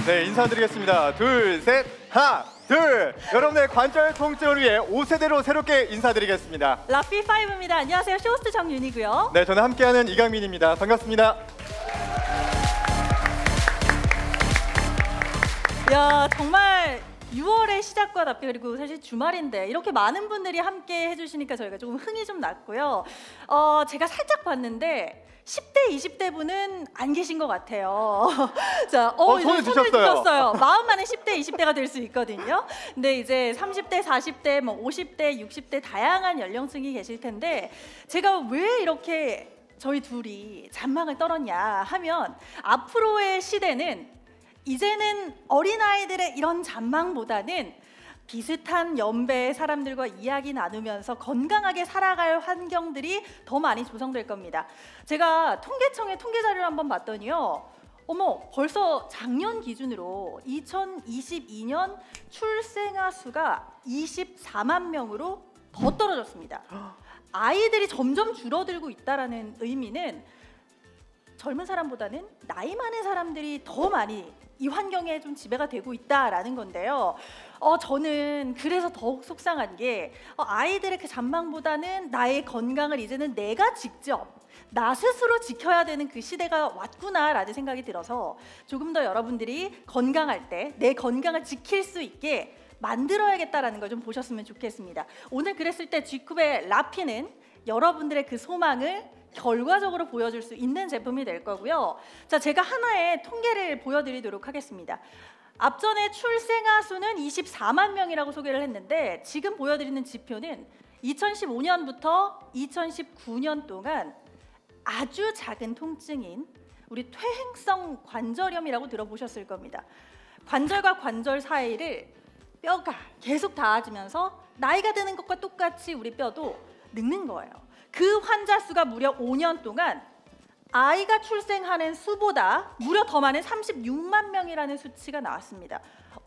네, 인사드리겠습니다. 둘, 셋, 하나, 둘. 여러분의 관절 통증을 위해 5세대로 새롭게 인사드리겠습니다. 라피5입니다. 안녕하세요. 쇼호스트 정윤이고요. 네, 저는 함께하는 이강민입니다. 반갑습니다. 야, 정말 6월의 시작과 답변, 그리고 사실 주말인데 이렇게 많은 분들이 함께 해주시니까 저희가 조금 흥이 좀 났고요. 제가 살짝 봤는데 10대, 20대 분은 안 계신 것 같아요. 자, 손을 드셨어요. 마음만은 10대, 20대가 될 수 있거든요. 근데 이제 30대, 40대, 뭐 50대, 60대 다양한 연령층이 계실 텐데 제가 왜 이렇게 저희 둘이 잔망을 떨었냐 하면 앞으로의 시대는 이제는 어린아이들의 이런 잔망보다는 비슷한 연배의 사람들과 이야기 나누면서 건강하게 살아갈 환경들이 더 많이 조성될 겁니다. 제가 통계청의 통계 자료를 한번 봤더니요. 어머, 벌써 작년 기준으로 2022년 출생아 수가 24만 명으로 더 떨어졌습니다. 아이들이 점점 줄어들고 있다는 의미는 젊은 사람보다는 나이 많은 사람들이 더 많이 이 환경에 좀 지배가 되고 있다라는 건데요. 저는 그래서 더욱 속상한 게 아이들의 그 잔망보다는 나의 건강을 이제는 내가 직접 나 스스로 지켜야 되는 그 시대가 왔구나라는 생각이 들어서 조금 더 여러분들이 건강할 때 내 건강을 지킬 수 있게 만들어야겠다라는 걸 좀 보셨으면 좋겠습니다. 오늘 그랬을 때 G쿱의 라피는 여러분들의 그 소망을 결과적으로 보여줄 수 있는 제품이 될 거고요. 자, 제가 하나의 통계를 보여드리도록 하겠습니다. 앞전에 출생아 수는 24만 명이라고 소개를 했는데 지금 보여드리는 지표는 2015년부터 2019년 동안 아주 작은 통증인 우리 퇴행성 관절염이라고 들어보셨을 겁니다. 관절과 관절 사이를 뼈가 계속 닿아지면서 나이가 드는 것과 똑같이 우리 뼈도 늙는 거예요. 그 환자 수가 무려 5년 동안 아이가 출생하는 수보다 무려 더 많은 36만 명이라는 수치가 나왔습니다.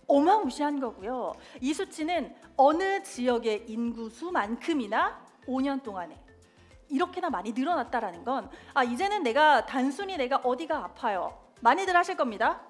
어마무시한 거고요. 이 수치는 어느 지역의 인구 수만큼이나 5년 동안에 이렇게나 많이 늘어났다라는 건 이제는 단순히 내가 어디가 아파요. 많이들 하실 겁니다.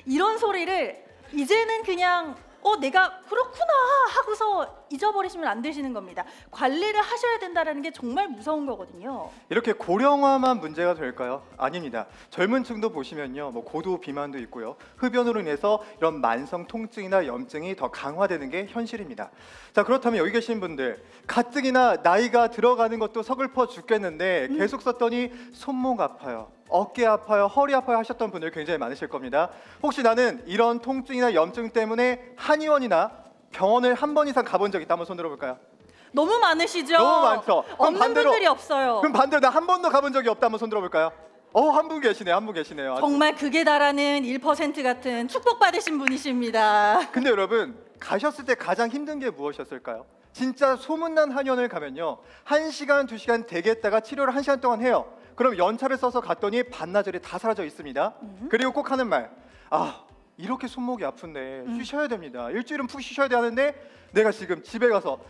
이런 소리를 이제는 그냥 내가 그렇구나 하고서 잊어버리시면 안 되시는 겁니다. 관리를 하셔야 된다는 게 정말 무서운 거거든요. 이렇게 고령화만 문제가 될까요? 아닙니다. 젊은 층도 보시면요, 뭐 고도 비만도 있고요, 흡연으로 인해서 이런 만성 통증이나 염증이 더 강화되는 게 현실입니다. 자, 그렇다면 여기 계신 분들 가뜩이나 나이가 들어가는 것도 서글퍼 죽겠는데 계속 썼더니 손목 아파요, 어깨 아파요, 허리 아파요 하셨던 분들 굉장히 많으실 겁니다. 혹시 나는 이런 통증이나 염증 때문에 한의원이나 병원을 한 번 이상 가본 적 있다? 한번 손 들어볼까요? 너무 많으시죠? 너무 많죠? 없는 분들이 없어요. 그럼 반대로 나 한 번도 가본 적이 없다? 한번 손 들어볼까요? 한 분 계시네요. 한 분 계시네요. 정말 극에 달하는 1% 같은 축복받으신 분이십니다. 근데 여러분, 가셨을 때 가장 힘든 게 무엇이었을까요? 진짜 소문난 한의원을 가면요, 1시간, 2시간 되겠다가 치료를 1시간 동안 해요. 그럼 연차를 써서 갔더니 반나절이 다 사라져 있습니다. 그리고 꼭 하는 말, 이렇게 손목이 아픈데 쉬셔야 됩니다. 일주일은 푹 쉬셔야 되는데 내가 지금 집에 가서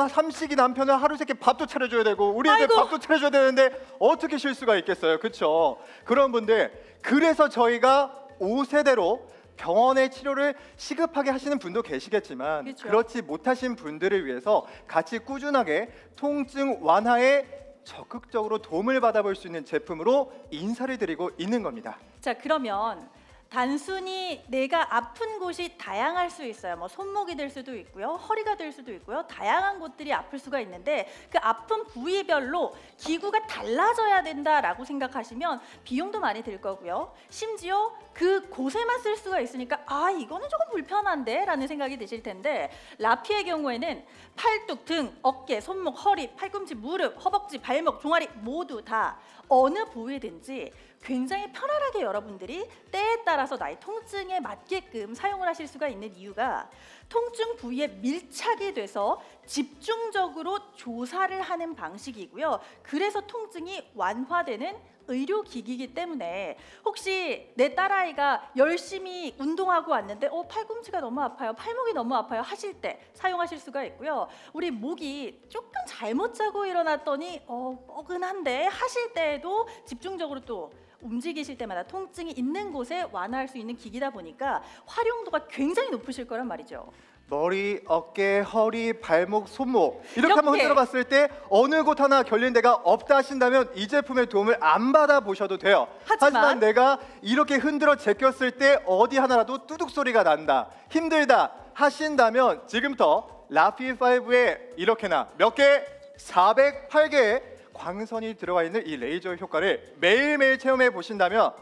삼식이 남편을 하루 세끼 밥도 차려줘야 되고 우리 애들 밥도 차려줘야 되는데 어떻게 쉴 수가 있겠어요? 그렇죠? 그런 분들, 그래서 저희가 5세대로 병원의 치료를 시급하게 하시는 분도 계시겠지만 그쵸? 그렇지 못하신 분들을 위해서 같이 꾸준하게 통증 완화에 적극적으로 도움을 받아볼 수 있는 제품으로 인사를 드리고 있는 겁니다. 자, 그러면 단순히 내가 아픈 곳이 다양할 수 있어요. 뭐 손목이 될 수도 있고요, 허리가 될 수도 있고요, 다양한 곳들이 아플 수가 있는데 그 아픈 부위별로 기구가 달라져야 된다라고 생각하시면 비용도 많이 들 거고요. 심지어 그 곳에만 쓸 수가 있으니까 이거는 조금 불편한데 라는 생각이 드실 텐데 라피의 경우에는 팔뚝, 등, 어깨, 손목, 허리, 팔꿈치, 무릎, 허벅지, 발목, 종아리 모두 다 어느 부위든지 굉장히 편안하게 여러분들이 때에 따라서 나의 통증에 맞게끔 사용을 하실 수가 있는 이유가 통증 부위에 밀착이 돼서 집중적으로 조사를 하는 방식이고요. 그래서 통증이 완화되는 의료기기이기 때문에 혹시 내 딸아이가 열심히 운동하고 왔는데 팔꿈치가 너무 아파요, 팔목이 너무 아파요 하실 때 사용하실 수가 있고요. 우리 목이 조금 잘못 자고 일어났더니 뻐근한데 하실 때에도 집중적으로 또 움직이실 때마다 통증이 있는 곳에 완화할 수 있는 기기다 보니까 활용도가 굉장히 높으실 거란 말이죠. 머리, 어깨, 허리, 발목, 손목 이렇게 한번 흔들어 봤을 때 어느 곳 하나 결린 데가 없다 하신다면 이 제품의 도움을 안 받아보셔도 돼요. 하지만 내가 이렇게 흔들어 제꼈을 때 어디 하나라도 뚜둑 소리가 난다, 힘들다 하신다면 지금부터 라피5에 이렇게나 몇 개? 408개의 광선이 들어가 있는 이 레이저 효과를 매일매일 체험해 보신다면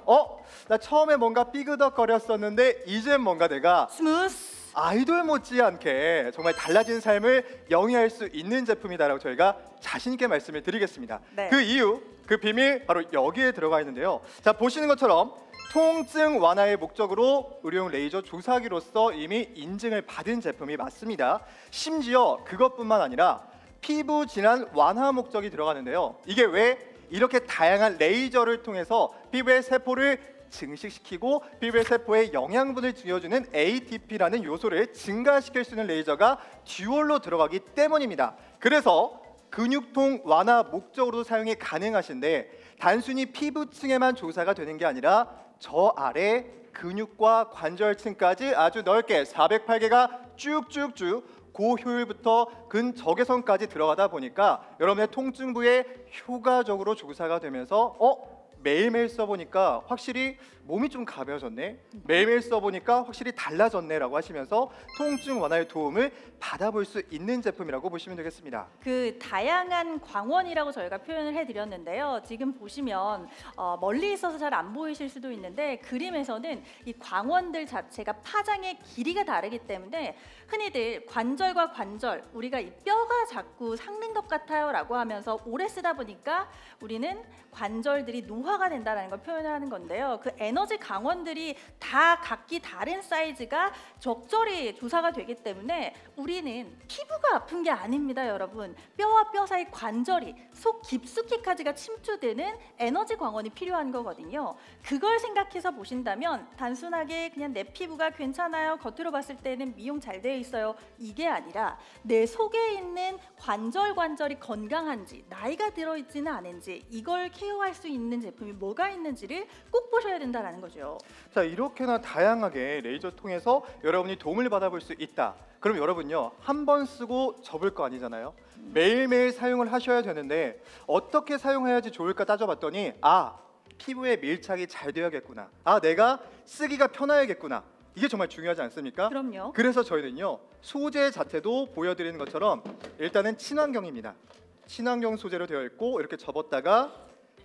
나 처음에 뭔가 삐그덕거렸었는데 이젠 뭔가 내가 스무스 아이돌 못지않게 정말 달라진 삶을 영위할 수 있는 제품이다라고 저희가 자신 있게 말씀을 드리겠습니다. 네. 그 이유, 그 비밀 바로 여기에 들어가 있는데요. 자, 보시는 것처럼 통증 완화의 목적으로 의료용 레이저 조사기로서 이미 인증을 받은 제품이 맞습니다. 심지어 그것뿐만 아니라 피부 질환 완화 목적이 들어가는데요. 이게 왜 이렇게 다양한 레이저를 통해서 피부의 세포를 증식시키고 피부의 세포에 영양분을 쥐어주는 ATP라는 요소를 증가시킬 수 있는 레이저가 듀얼로 들어가기 때문입니다. 그래서 근육통 완화 목적으로도 사용이 가능하신데 단순히 피부층에만 조사가 되는 게 아니라 저 아래 근육과 관절층까지 아주 넓게 408개가 쭉쭉쭉 고효율부터 근적외선까지 들어가다 보니까 여러분의 통증 부위에 효과적으로 조사가 되면서 매일매일 써보니까 확실히 몸이 좀 가벼워졌네, 매일매일 써보니까 확실히 달라졌네라고 하시면서 통증 완화의 도움을 받아볼 수 있는 제품이라고 보시면 되겠습니다. 그 다양한 광원이라고 저희가 표현을 해드렸는데요. 지금 보시면 멀리 있어서 잘 안 보이실 수도 있는데 그림에서는 이 광원들 자체가 파장의 길이가 다르기 때문에 흔히들 관절과 관절, 우리가 이 뼈가 자꾸 삭는 것 같아요 라고 하면서 오래 쓰다 보니까 우리는 관절들이 노화가 된다는 걸 표현을 하는 건데요. 그 에너지 강원들이 다 각기 다른 사이즈가 적절히 조사가 되기 때문에 우리는 피부가 아픈 게 아닙니다, 여러분. 뼈와 뼈 사이 관절이 속 깊숙이까지가 침투되는 에너지 광원이 필요한 거거든요. 그걸 생각해서 보신다면 단순하게 그냥 내 피부가 괜찮아요, 겉으로 봤을 때는 미용 잘 되어 있어요, 이게 아니라 내 속에 있는 관절이 건강한지, 나이가 들어있지는 않은지, 이걸 케어할 수 있는 제품이 뭐가 있는지를 꼭 보셔야 된다는 거죠. 자, 이렇게나 다양하게 레이저 통해서 여러분이 도움을 받아볼 수 있다. 그럼 여러분요, 한 번 쓰고 접을 거 아니잖아요. 매일매일 사용을 하셔야 되는데 어떻게 사용해야지 좋을까 따져봤더니 피부에 밀착이 잘 되어야겠구나, 내가 쓰기가 편해야겠구나, 이게 정말 중요하지 않습니까? 그럼요. 그래서 저희는요, 소재 자체도 보여드리는 것처럼 일단은 친환경입니다. 친환경 소재로 되어 있고 이렇게 접었다가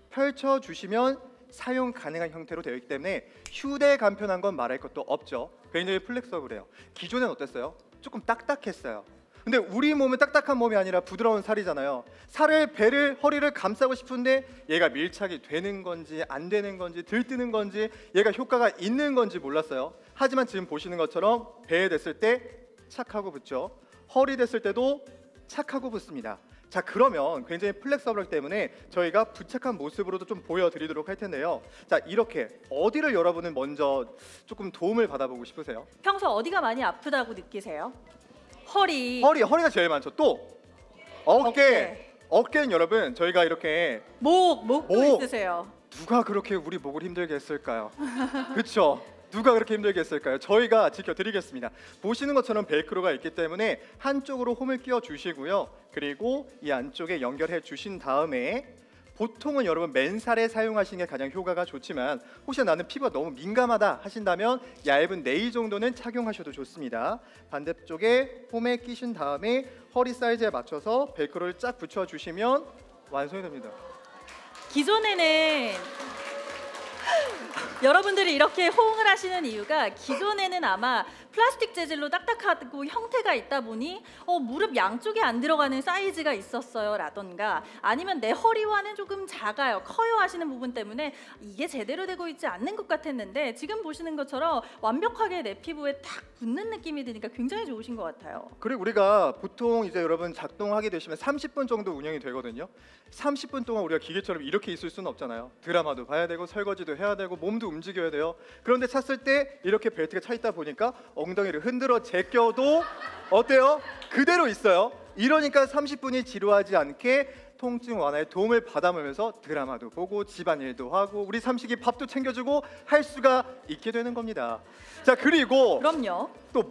펼쳐주시면 사용 가능한 형태로 되어 있기 때문에 휴대 간편한 건 말할 것도 없죠. 굉장히 플렉서블해요. 기존엔 어땠어요? 조금 딱딱했어요. 근데 우리 몸은 딱딱한 몸이 아니라 부드러운 살이잖아요. 살을, 배를, 허리를 감싸고 싶은데 얘가 밀착이 되는 건지 안 되는 건지 들뜨는 건지 얘가 효과가 있는 건지 몰랐어요. 하지만 지금 보시는 것처럼 배에 됐을 때 착 하고 붙죠. 허리 됐을 때도 착 하고 붙습니다. 자, 그러면 굉장히 플렉서블하기 때문에 저희가 부착한 모습으로도 좀 보여드리도록 할 텐데요. 자, 이렇게 어디를 여러분은 먼저 조금 도움을 받아보고 싶으세요? 평소 어디가 많이 아프다고 느끼세요? 허리가 제일 많죠. 또 어깨는 여러분 저희가 이렇게 목도 있으세요. 누가 그렇게 우리 목을 힘들게 했을까요? 그렇죠? 누가 그렇게 힘들게 했을까요? 저희가 지켜드리겠습니다. 보시는 것처럼 벨크로가 있기 때문에 한쪽으로 홈을 끼워 주시고요. 그리고 이 안쪽에 연결해 주신 다음에 보통은 여러분 맨살에 사용하시는 게 가장 효과가 좋지만 혹시 나는 피부가 너무 민감하다 하신다면 얇은 네일 정도는 착용하셔도 좋습니다. 반대쪽에 홈에 끼신 다음에 허리 사이즈에 맞춰서 벨크로를 쫙 붙여주시면 완성이 됩니다. 기존에는 여러분들이 이렇게 호응을 하시는 이유가 기존에는 아마 플라스틱 재질로 딱딱하고 형태가 있다 보니 무릎 양쪽에 안 들어가는 사이즈가 있었어요 라던가 아니면 내 허리와는 조금 작아요, 커요 하시는 부분 때문에 이게 제대로 되고 있지 않는 것 같았는데 지금 보시는 것처럼 완벽하게 내 피부에 탁 붙는 느낌이 드니까 굉장히 좋으신 것 같아요. 그리고 우리가 보통 이제 여러분 작동하게 되시면 30분 정도 운영이 되거든요. 30분 동안 우리가 기계처럼 이렇게 있을 수는 없잖아요. 드라마도 봐야 되고 설거지도 해야 되고 몸도 움직여야 돼요. 그런데 찼을 때 이렇게 벨트가 차 있다 보니까 엉덩이를 흔들어 제껴도 어때요? 그대로 있어요. 이러니까 30분이 지루하지 않게 통증 완화에 도움을 받아보면서 드라마도 보고 집안일도 하고 우리 삼식이 밥도 챙겨주고 할 수가 있게 되는 겁니다. 자, 그리고 그럼요. 또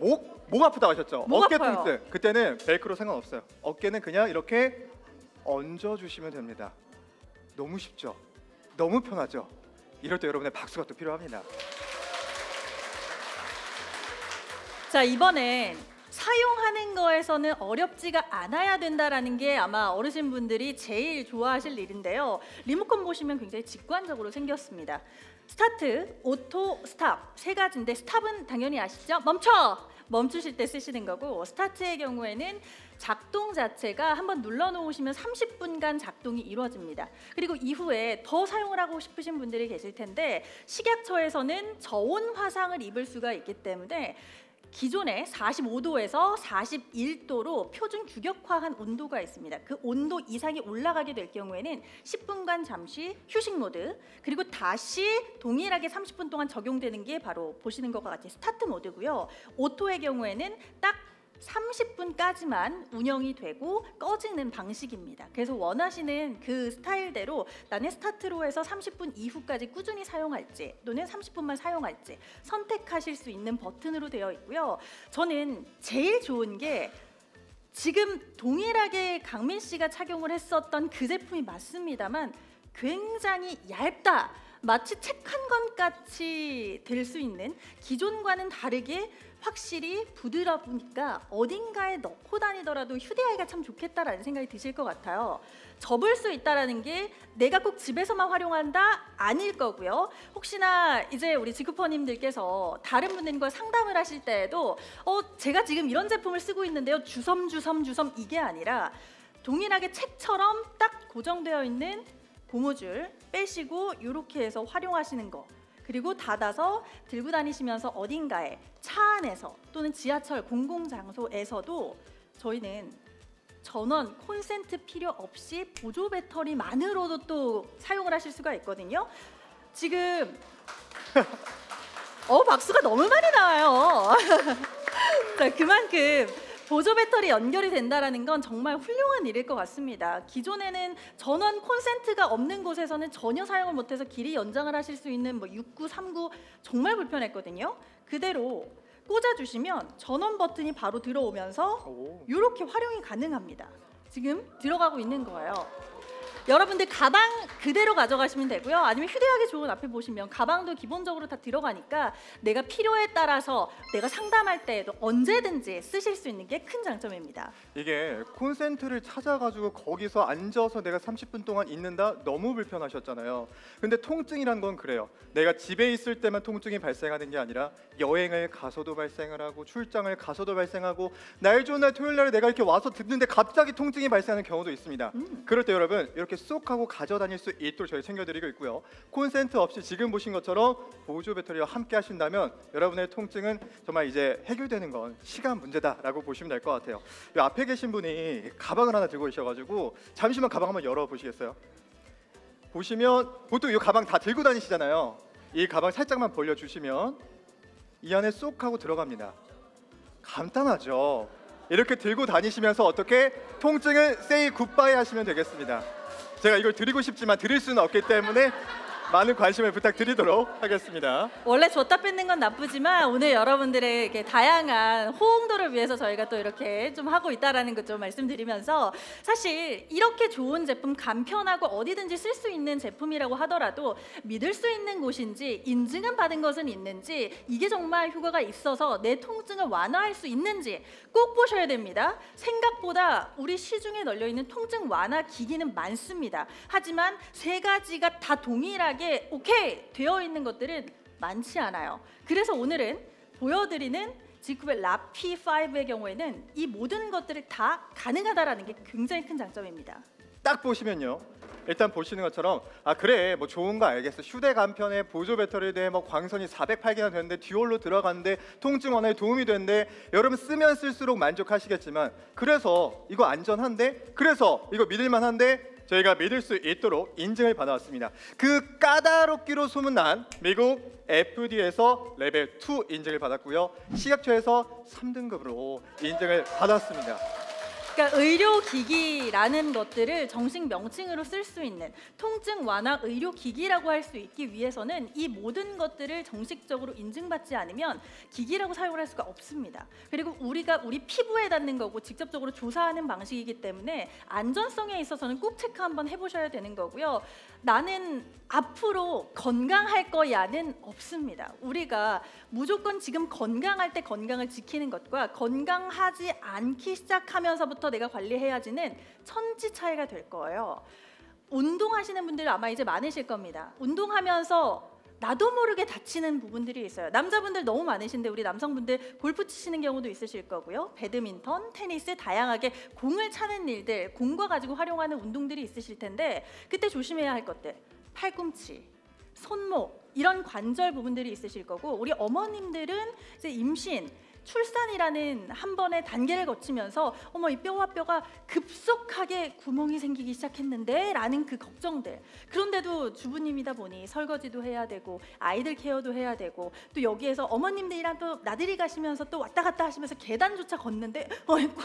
목 아프다고 하셨죠? 목 어깨 아파요. 통증. 그때는 벨크로 상관없어요. 어깨는 그냥 이렇게 얹어주시면 됩니다. 너무 쉽죠? 너무 편하죠? 이럴 때 여러분의 박수가 또 필요합니다. 자, 이번엔 사용하는 거에서는 어렵지가 않아야 된다라는 게 아마 어르신분들이 제일 좋아하실 일인데요. 리모컨 보시면 굉장히 직관적으로 생겼습니다. 스타트, 오토, 스탑 세 가지인데 스탑은 당연히 아시죠? 멈춰! 멈추실 때 쓰시는 거고, 스타트의 경우에는 작동 자체가 한번 눌러놓으시면 30분간 작동이 이루어집니다. 그리고 이후에 더 사용을 하고 싶으신 분들이 계실 텐데 식약처에서는 저온 화상을 입을 수가 있기 때문에 기존에 45도에서 41도로 표준 규격화한 온도가 있습니다. 그 온도 이상이 올라가게 될 경우에는 10분간 잠시 휴식 모드, 그리고 다시 동일하게 30분 동안 적용되는 게 바로 보시는 것과 같이 스타트 모드고요. 오토의 경우에는 딱 30분까지만 운영이 되고 꺼지는 방식입니다. 그래서 원하시는 그 스타일대로 나는 스타트로 해서 30분 이후까지 꾸준히 사용할지 또는 30분만 사용할지 선택하실 수 있는 버튼으로 되어 있고요. 저는 제일 좋은 게 지금 동일하게 강민 씨가 착용을 했었던 그 제품이 맞습니다만 굉장히 얇다. 마치 책 한 권 같이 될 수 있는, 기존과는 다르게 확실히 부드러우니까 어딘가에 넣고 다니더라도 휴대하기가 참 좋겠다라는 생각이 드실 것 같아요. 접을 수 있다라는 게 내가 꼭 집에서만 활용한다? 아닐 거고요. 혹시나 이제 우리 지쿠퍼님들께서 다른 분들과 상담을 하실 때에도 제가 지금 이런 제품을 쓰고 있는데요. 주섬 이게 아니라 동일하게 책처럼 딱 고정되어 있는 고무줄 빼시고 이렇게 해서 활용하시는 거, 그리고 닫아서 들고 다니시면서 어딘가에 차 안에서 또는 지하철 공공장소에서도 저희는 전원 콘센트 필요 없이 보조 배터리만으로도 또 사용을 하실 수가 있거든요. 지금 박수가 너무 많이 나와요. 자, 그만큼 보조 배터리 연결이 된다라는 건 정말 훌륭한 일일 것 같습니다. 기존에는 전원 콘센트가 없는 곳에서는 전혀 사용을 못해서 길이 연장을 하실 수 있는 69, 39 정말 불편했거든요. 그대로 꽂아주시면 전원 버튼이 바로 들어오면서 이렇게 활용이 가능합니다. 지금 들어가고 있는 거예요. 여러분들 가방 그대로 가져가시면 되고요. 아니면 휴대하기 좋은 앞에 보시면 가방도 기본적으로 다 들어가니까 내가 필요에 따라서 내가 상담할 때에도 언제든지 쓰실 수 있는 게 큰 장점입니다. 이게 콘센트를 찾아가지고 거기서 앉아서 내가 30분 동안 있는다? 너무 불편하셨잖아요. 근데 통증이란 건 그래요. 내가 집에 있을 때만 통증이 발생하는 게 아니라 여행을 가서도 발생을 하고 출장을 가서도 발생하고 날 좋은 날 토요일 날에 내가 이렇게 와서 듣는데 갑자기 통증이 발생하는 경우도 있습니다. 그럴 때 여러분 이렇게 쏙 하고 가져다닐 수 있도록 저희 챙겨드리고 있고요. 콘센트 없이 지금 보신 것처럼 보조 배터리와 함께 하신다면 여러분의 통증은 정말 이제 해결되는 건 시간 문제다라고 보시면 될 것 같아요. 이 앞에 계신 분이 가방을 하나 들고 계셔가지고 잠시만 가방 한번 열어보시겠어요? 보시면 보통 이 가방 다 들고 다니시잖아요. 이 가방 살짝만 벌려주시면 이 안에 쏙 하고 들어갑니다. 간단하죠? 이렇게 들고 다니시면서 어떻게 통증을 say goodbye 하시면 되겠습니다. 제가 이걸 드리고 싶지만 드릴 수는 없기 때문에 많은 관심을 부탁드리도록 하겠습니다. 원래 줬다 뺏는 건 나쁘지만 오늘 여러분들의 이렇게 다양한 호응도를 위해서 저희가 또 이렇게 좀 하고 있다라는 것 좀 말씀드리면서, 사실 이렇게 좋은 제품, 간편하고 어디든지 쓸 수 있는 제품이라고 하더라도 믿을 수 있는 곳인지 인증은 받은 것은 있는지, 이게 정말 효과가 있어서 내 통증을 완화할 수 있는지 꼭 보셔야 됩니다. 생각보다 우리 시중에 널려 있는 통증 완화 기기는 많습니다. 하지만 세 가지가 다 동일하게 오케이 되어 있는 것들은 많지 않아요. 그래서 오늘은 보여드리는 지쿠의 라피 5의 경우에는 이 모든 것들을 다 가능하다라는 게 굉장히 큰 장점입니다. 딱 보시면요. 일단 보시는 것처럼 그래 뭐 좋은 거 알겠어. 휴대 간편에 보조 배터리에 뭐 광선이 408개나 되는데 듀얼로 들어가는데 통증 완화에 도움이 되는데 여러분 쓰면 쓸수록 만족하시겠지만, 그래서 이거 안전한데, 그래서 이거 믿을만한데 저희가 믿을 수 있도록 인증을 받아왔습니다. 그 까다롭기로 소문난 미국 FDA에서 레벨 2 인증을 받았고요. 식약처에서 3등급으로 인증을 받았습니다. 그러니까 의료기기라는 것들을 정식 명칭으로 쓸 수 있는 통증 완화 의료기기라고 할 수 있기 위해서는 이 모든 것들을 정식적으로 인증받지 않으면 기기라고 사용을 할 수가 없습니다. 그리고 우리가 우리 피부에 닿는 거고 직접적으로 조사하는 방식이기 때문에 안전성에 있어서는 꼭 체크 한번 해보셔야 되는 거고요. 나는 앞으로 건강할 거야는 없습니다. 우리가 무조건 지금 건강할 때 건강을 지키는 것과 건강하지 않기 시작하면서부터 내가 관리해야지는 천지 차이가 될 거예요. 운동하시는 분들 아마 이제 많으실 겁니다. 운동하면서 나도 모르게 다치는 부분들이 있어요. 남자분들 너무 많으신데 우리 남성분들 골프 치시는 경우도 있으실 거고요. 배드민턴, 테니스 다양하게 공을 차는 일들, 공과 가지고 활용하는 운동들이 있으실 텐데 그때 조심해야 할 것들, 팔꿈치, 손목 이런 관절 부분들이 있으실 거고 우리 어머님들은 이제 임신, 출산이라는 한 번의 단계를 거치면서 어머 이 뼈와 뼈가 급속하게 구멍이 생기기 시작했는데 라는 그 걱정들. 그런데도 주부님이다 보니 설거지도 해야 되고 아이들 케어도 해야 되고 또 여기에서 어머님들이랑 또 나들이 가시면서 또 왔다 갔다 하시면서 계단조차 걷는데 어이구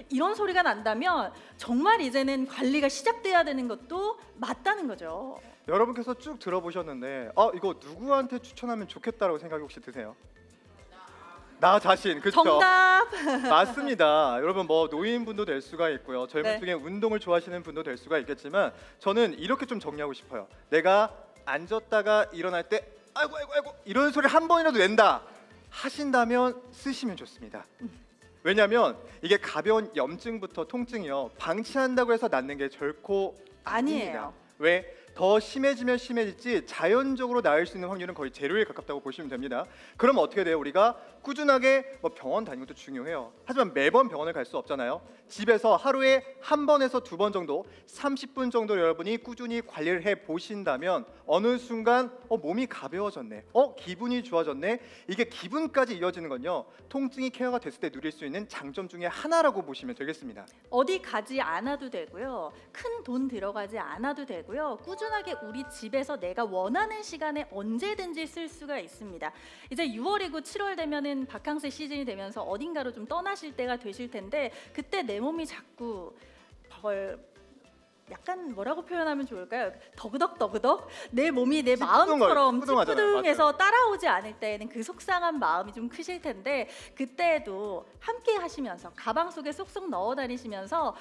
이런 소리가 난다면 정말 이제는 관리가 시작돼야 되는 것도 맞다는 거죠. 여러분께서 쭉 들어보셨는데 이거 누구한테 추천하면 좋겠다라고 생각이 혹시 드세요? 나 자신, 그렇죠? 정답. 맞습니다. 여러분 뭐 노인분도 될 수가 있고요. 젊은 네. 중에 운동을 좋아하시는 분도 될 수가 있겠지만 저는 이렇게 좀 정리하고 싶어요. 내가 앉았다가 일어날 때 아이고 이런 소리 한 번이라도 낸다 하신다면 쓰시면 좋습니다. 왜냐하면 이게 가벼운 염증부터 통증이요 방치한다고 해서 낫는 게 결코 아니에요. 왜? 더 심해지면 심해질지 자연적으로 나을 수 있는 확률은 거의 제로에 가깝다고 보시면 됩니다. 그럼 어떻게 돼요? 우리가 꾸준하게 뭐 병원 다니는 것도 중요해요. 하지만 매번 병원을 갈 수 없잖아요. 집에서 하루에 한 번에서 두 번 정도 30분 정도 여러분이 꾸준히 관리를 해 보신다면 어느 순간 몸이 가벼워졌네, 기분이 좋아졌네. 이게 기분까지 이어지는 건요 통증이 케어가 됐을 때 누릴 수 있는 장점 중에 하나라고 보시면 되겠습니다. 어디 가지 않아도 되고요. 큰 돈 들어가지 않아도 되고요. 꾸준하게 우리 집에서 내가 원하는 시간에 언제든지 쓸 수가 있습니다. 이제 6월이고 7월 되면은 바캉스 시즌이 되면서 어딘가로 좀 떠나실 때가 되실 텐데 그때 내 몸이 자꾸 약간 뭐라고 표현하면 좋을까요? 더그덕 내 몸이 내 마음처럼 찌뿌둥해서 따라오지 않을 때에는 그 속상한 마음이 좀 크실 텐데 그때도 함께 하시면서 가방 속에 쏙쏙 넣어 다니시면서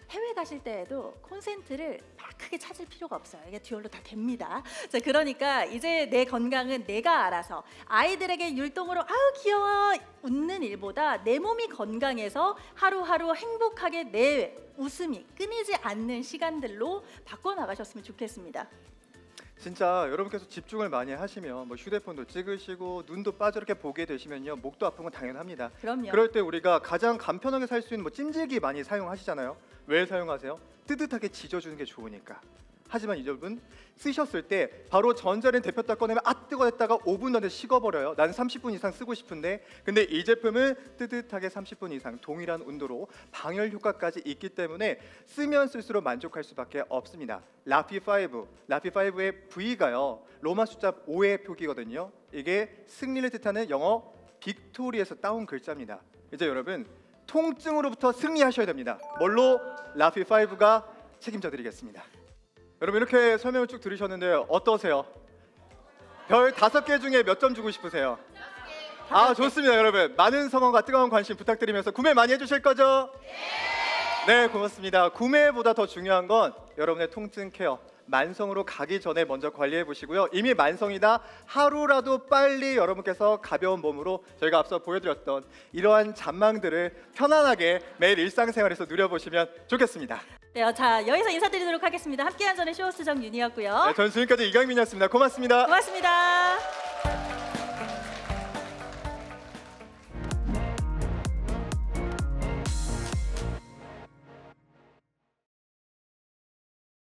해외 가실 때에도 콘센트를 막 크게 찾을 필요가 없어요. 이게 듀얼로 다 됩니다. 자, 그러니까 이제 내 건강은 내가 알아서 아이들에게 율동으로 아우 귀여워 웃는 일보다 내 몸이 건강해서 하루하루 행복하게 내 웃음이 끊이지 않는 시간들로 바꿔나가셨으면 좋겠습니다. 진짜 여러분께서 집중을 많이 하시면 뭐 휴대폰도 찍으시고 눈도 빠져렇게 보게 되시면요 목도 아픈 건 당연합니다. 그럼요. 그럴 때 우리가 가장 간편하게 살 수 있는 뭐 찜질기 많이 사용하시잖아요. 왜 사용하세요? 뜨뜻하게 지져주는 게 좋으니까. 하지만 여러분 쓰셨을 때 바로 전자레인지 데폈다 꺼내면 뜨거 했다가 5분 안에 식어버려요. 난 30분 이상 쓰고 싶은데 근데 이 제품은 뜨뜻하게 30분 이상 동일한 온도로 방열 효과까지 있기 때문에 쓰면 쓸수록 만족할 수밖에 없습니다. 라피5의 V가요 로마 숫자 5의 표기거든요. 이게 승리를 뜻하는 영어 빅토리에서 따온 글자입니다. 이제 여러분 통증으로부터 승리하셔야 됩니다. 뭘로? 라피5가 책임져 드리겠습니다. 여러분 이렇게 설명을 쭉 들으셨는데 어떠세요? 별 5개 중에 몇 점 주고 싶으세요? 좋습니다. 여러분 많은 성원과 뜨거운 관심 부탁드리면서 구매 많이 해주실 거죠? 네, 고맙습니다. 구매보다 더 중요한 건 여러분의 통증 케어 만성으로 가기 전에 먼저 관리해 보시고요. 이미 만성이다 하루라도 빨리 여러분께서 가벼운 몸으로 저희가 앞서 보여드렸던 이러한 잔망들을 편안하게 매일 일상생활에서 누려보시면 좋겠습니다. 네, 자 여기서 인사드리도록 하겠습니다. 함께한 저는 쇼호스 정윤이었고요. 네, 전 지금까지 이강민이었습니다. 고맙습니다. 고맙습니다.